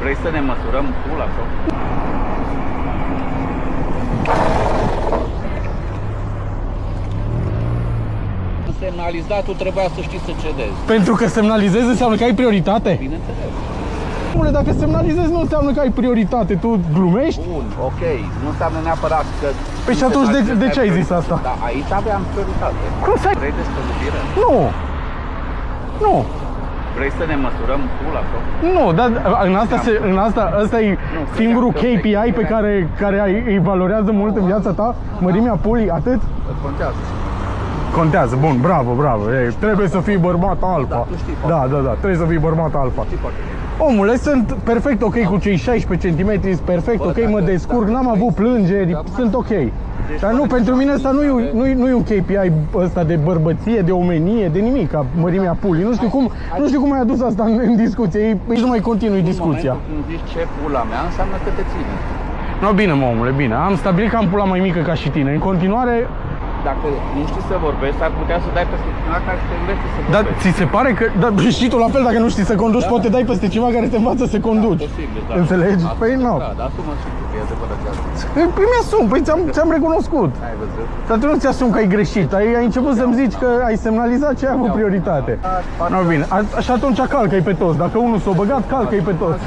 Vrei să ne măsurăm pula sau? Semnalizatul trebuia să știi să cedezi. Pentru că semnalizezi înseamnă că ai prioritate? Bineînțeles. Omule, dacă semnalizezi nu înseamnă că ai prioritate, tu glumești? Bun, ok, nu înseamnă neapărat că... Păi și atunci de ce ai zis asta? Da, aici aveam prioritate. Cum să ai? Vrei despăgubire? Nu! Nu! Vrei să ne măsurăm pula sau? Nu, dar ăsta e singurul KPI pe care îi valorează mult în viața ta? Mărimea pulii, atât? Contează. Contează, bun, bravo, bravo. Ei, trebuie să fii bărbat alfa. Da, tu știi Da, trebuie să fii bărbat alfa. Știi foarte bine. Omule, sunt perfect ok cu cei 16 cm, perfect ok, mă descurc, n-am avut plângeri, sunt ok. Dar nu, pentru mine asta nu e un KPI ăsta de bărbăție, de omenie, de nimic, ca mărimea pulii. Nu știu cum ai adus asta în discuție, nici nu mai continui discuția. În momentul când zici ce pula mea, înseamnă că te ține. No, bine, mă, omule, bine, am stabilit că am pula mai mică ca și tine. În continuare, Dacă nu știi să vorbești, ar putea să dai peste cineva care te învețe să dar vorbești. ți se pare că, și tu la fel, dacă nu știi să conduci, Da, poți te dai peste ceva care te învață să conduci. Posibil, da. Înțelegi? Păi nu. Da, dar asumă și tu că e adevărat de asta. Păi mi-asum, păi ți-am recunoscut. Ai văzut? Dar tu nu ți-asumi că ai greșit, ai început să-mi zici că ai semnalizat ce ai avut prioritate. No, bine, și atunci calcă-i pe toți, dacă unul s-a băgat, calcă-i pe toți.